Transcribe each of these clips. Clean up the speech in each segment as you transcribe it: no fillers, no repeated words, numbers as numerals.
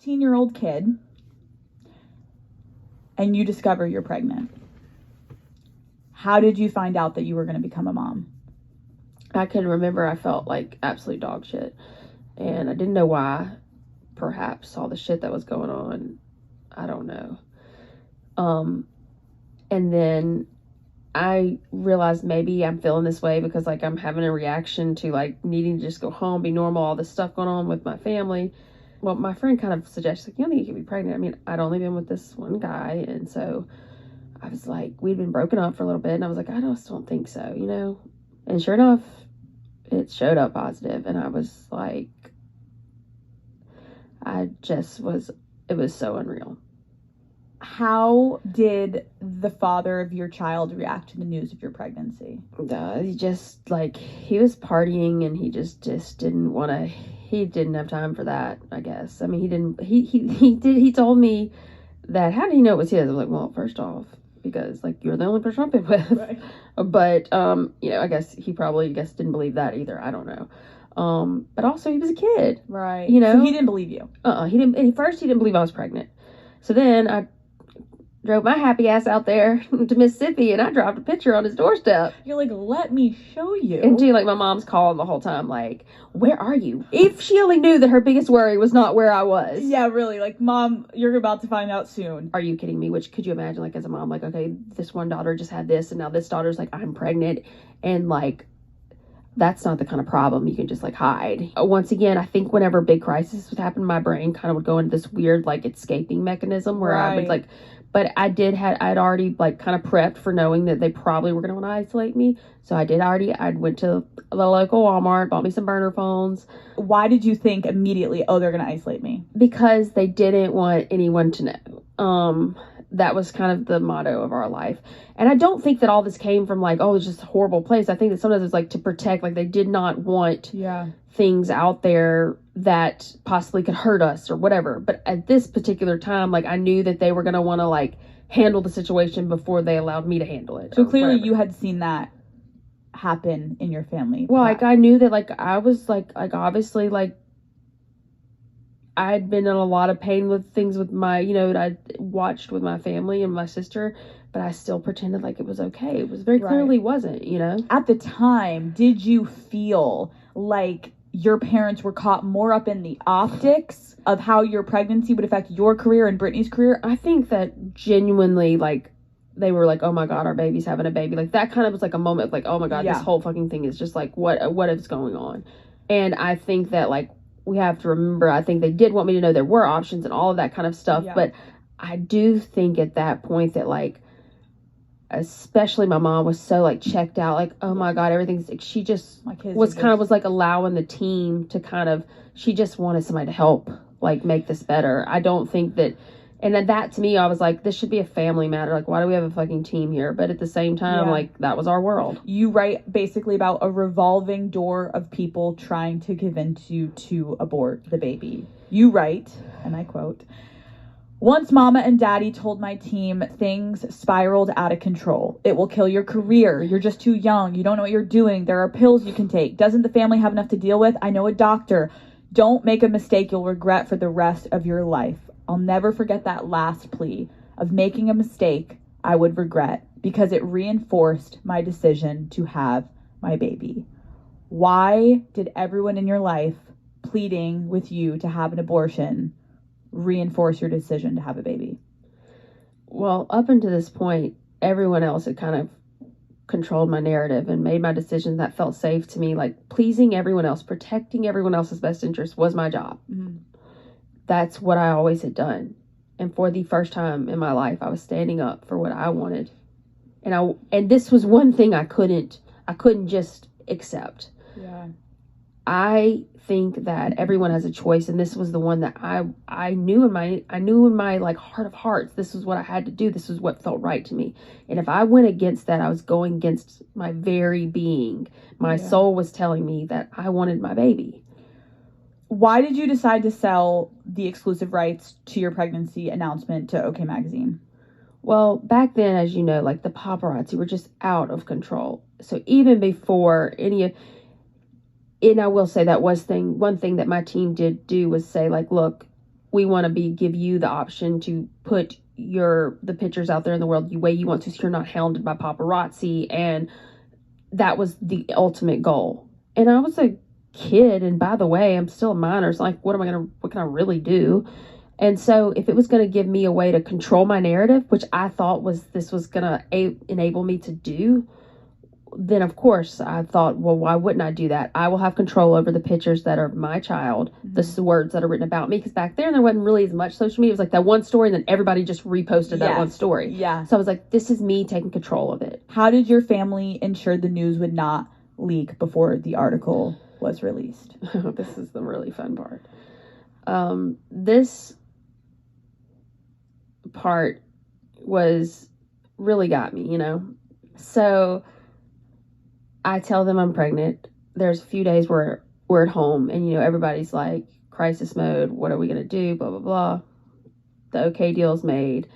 16-year-old kid and you discover you're pregnant. How did you find out that you were going to become a mom? I can remember I felt like absolute dog shit. And I didn't know why. Perhaps all the shit that was going on. I don't know. And then I realized maybe I'm feeling this way because, like, I'm having a reaction to, like, needing to just go home, be normal, all this stuff going on with my family. Well, my friend kind of suggested, like, you don't think you can be pregnant. I mean, I'd only been with this one guy, and so I was like, we'd been broken up for a little bit, and I was like, I just don't think so, you know? And sure enough, it showed up positive, and I was like, it was so unreal. How did the father of your child react to the news of your pregnancy? He just, like, he was partying, and he just didn't want to, he didn't have time for that, I guess. I mean, he told me that, how did he know it was his? I was like, well, first off, because, like, you're the only person I've been with. Right. But, you know, I guess he probably didn't believe that either. I don't know. But also he was a kid. Right. You know? So he didn't believe you. He didn't, and first he didn't believe I was pregnant. So then I drove my happy ass out there to Mississippi, and I dropped a picture on his doorstep. You're like, let me show you. And like, my mom's calling the whole time, like, where are you? If she only knew that her biggest worry was not where I was. Yeah, really. Like, Mom, you're about to find out soon. Are you kidding me? Which, could you imagine, like, as a mom, like, okay, this one daughter just had this, and now this daughter's like, I'm pregnant, and, like, that's not the kind of problem you can just, like, hide. Once again, I think whenever big crisis would happen, my brain kind of would go into this weird, like, escaping mechanism where I would, like, but I'd already, like, kind of prepped for knowing that they probably were going to want to isolate me. So I went to the local Walmart, bought me some burner phones. Why did you think immediately, oh, they're going to isolate me? Because they didn't want anyone to know. That was kind of the motto of our life. And I don't think that all this came from, like, oh, it's just a horrible place. I think that sometimes it's, like, to protect, like, they did not want things out there that possibly could hurt us or whatever. But at this particular time, like, I knew that they were going to want to, like, handle the situation before they allowed me to handle it. So clearly you had seen that happen in your family. Well, like, I knew that, like, I was, like, obviously, like, I had been in a lot of pain with things with my, you know, I watched with my family and my sister, but I still pretended like it was okay. It was very clearly wasn't, you know? At the time, did you feel like your parents were caught more up in the optics of how your pregnancy would affect your career and Brittany's career? I think that genuinely, like, they were like, oh my God, our baby's having a baby. Like, that kind of was like a moment of, like, oh my God, this whole fucking thing is just like, what is going on? And I think that, like, we have to remember, I think they did want me to know there were options and all of that kind of stuff. Yeah. But I do think at that point that, like, especially my mom was so, like, checked out, like, oh my God, everything's, like, she just was like allowing the team to kind of, she just wanted somebody to help, like, make this better. I don't think that, and then that to me, I was like, this should be a family matter. Like, why do we have a fucking team here? But at the same time, like, that was our world. You write basically about a revolving door of people trying to convince you to abort the baby. You write, and I quote, once Mama and Daddy told my team things spiraled out of control. It will kill your career. You're just too young. You don't know what you're doing. There are pills you can take. Doesn't the family have enough to deal with? I know a doctor. Don't make a mistake you'll regret for the rest of your life. I'll never forget that last plea of making a mistake I would regret because it reinforced my decision to have my baby. Why did everyone in your life pleading with you to have an abortion reinforce your decision to have a baby? Well, up until this point, everyone else had kind of controlled my narrative and made my decisions that felt safe to me. Like, pleasing everyone else, protecting everyone else's best interest was my job. Mm-hmm. That's what I always had done. And for the first time in my life, I was standing up for what I wanted. And this was one thing I couldn't just accept. Yeah. I think that everyone has a choice, and this was the one that I knew in my like heart of hearts, this was what I had to do. This was what felt right to me. And if I went against that, I was going against my very being. My soul was telling me that I wanted my baby. Why did you decide to sell the exclusive rights to your pregnancy announcement to OK Magazine? Well, back then, as you know, like, the paparazzi were just out of control. So even before and I will say that one thing that my team did do was say, like, look, we want to give you the option to put the pictures out there in the world the way you want to, so you're not hounded by paparazzi. And that was the ultimate goal. And I was a kid, and by the way, I'm still a minor. So like, what can I really do? And so if it was going to give me a way to control my narrative, which I thought this was going to enable me to do, then of course I thought, well, why wouldn't I do that? I will have control over the pictures that are of my child, the words that are written about me. Because back there wasn't really as much social media. It was like that one story, and then everybody just reposted that one story. Yeah. So I was like, this is me taking control of it. How did your family ensure the news would not leak before the article was released? This is the really fun part. This part really got me, So I tell them I'm pregnant. There's a few days where we're at home, and everybody's like, crisis mode, what are we gonna do, blah blah blah. The okay deal's made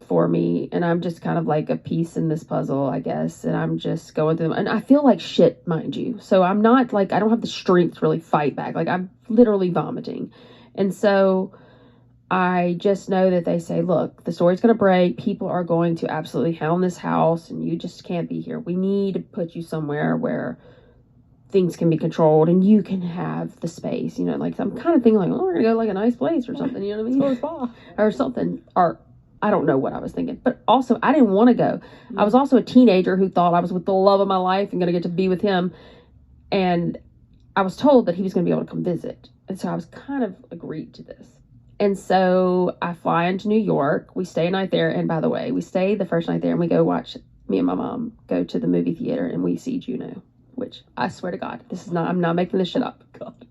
for me, and I'm just kind of like a piece in this puzzle, I guess, and I'm just going through them, and I feel like shit, mind you. So I'm not like, I don't have the strength to really fight back. Like, I'm literally vomiting. And so I just know that they say, look, the story's going to break. People are going to absolutely hound this house, and you just can't be here. We need to put you somewhere where things can be controlled and you can have the space. Like, I'm kind of thinking like, oh, we're going to go like a nice place or something, you know what I mean? Or something. Or I don't know what I was thinking. But also, I didn't want to go. Yeah. I was also a teenager who thought I was with the love of my life and going to get to be with him. And I was told that he was going to be able to come visit. And so I was kind of agreed to this. And so I fly into New York. We stay a night there. And by the way, we stay the first night there, and we go watch, me and my mom go to the movie theater, and we see Juno, which I swear to God, I'm not making this shit up. God.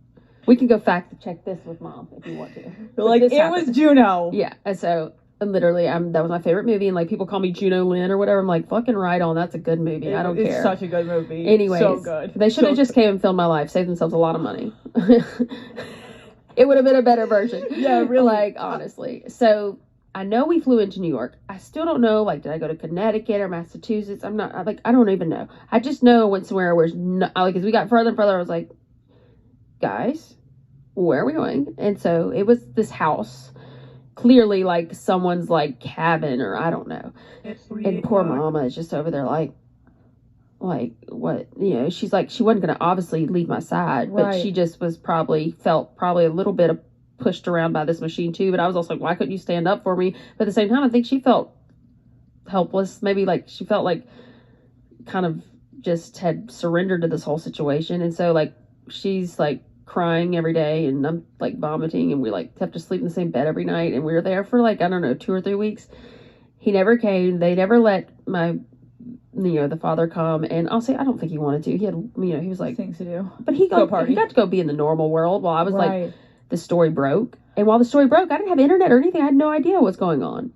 We can go fact check this with Mom if you want to. Like, it was Juno. Yeah. And so literally, that was my favorite movie. And like, people call me Juno Lynn or whatever. I'm like, fucking right on. That's a good movie. I don't care. It's such a good movie. Anyways, so good. They should have just came and filmed my life, saved themselves a lot of money. It would have been a better version. Yeah, really. Like, honestly. So I know we flew into New York. I still don't know, like, did I go to Connecticut or Massachusetts? I don't even know. I just know I went somewhere where, as we got further and further, I was like, guys, where are we going? And so it was this house, clearly like someone's like cabin, or I don't know. And poor mama is just over there like what, she's like, she wasn't going to obviously leave my side, but she just felt probably a little bit pushed around by this machine too. But I was also like, why couldn't you stand up for me? But at the same time, I think she felt helpless. Maybe like she felt like kind of just had surrendered to this whole situation. And so like, she's like crying every day, and I'm like vomiting, and we like have to sleep in the same bed every night. And we were there for like, I don't know, 2 or 3 weeks. He never came. They never let the father come. And I'll say, I don't think he wanted to. He had, he was like things to do, but he got to go be in the normal world while I was like, the story broke. And while the story broke, I didn't have internet or anything. I had no idea what's going on.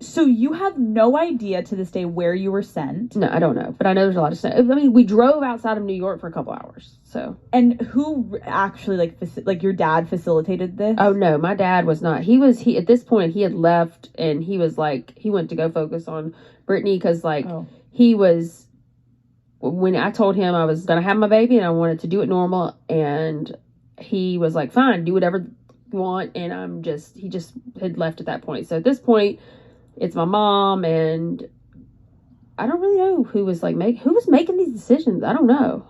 So you have no idea to this day where you were sent? No, I don't know. But I know there's a lot of snow. I mean, we drove outside of New York for a couple hours. So. And who actually, like your dad facilitated this? Oh, no. My dad was not. He at this point, he had left, and he was like, he went to go focus on Brittany because, he was, when I told him I was going to have my baby and I wanted to do it normal, and he was like, fine, do whatever you want. And he just had left at that point. So at this point, it's my mom, and I don't really know who was making these decisions. I don't know.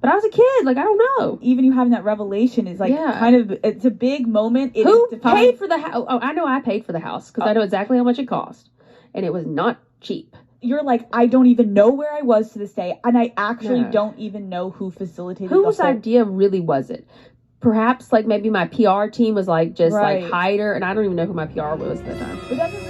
But I was a kid. Like, I don't know. Even you having that revelation is like kind of, it's a big moment. Who paid for the house? Oh, I know I paid for the house because I know exactly how much it cost. And it was not cheap. You're like, I don't even know where I was to this day. And I actually don't even know who facilitated whose idea really was it? Perhaps like maybe my PR team was like just like hide her. And I don't even know who my PR was at the time. But that's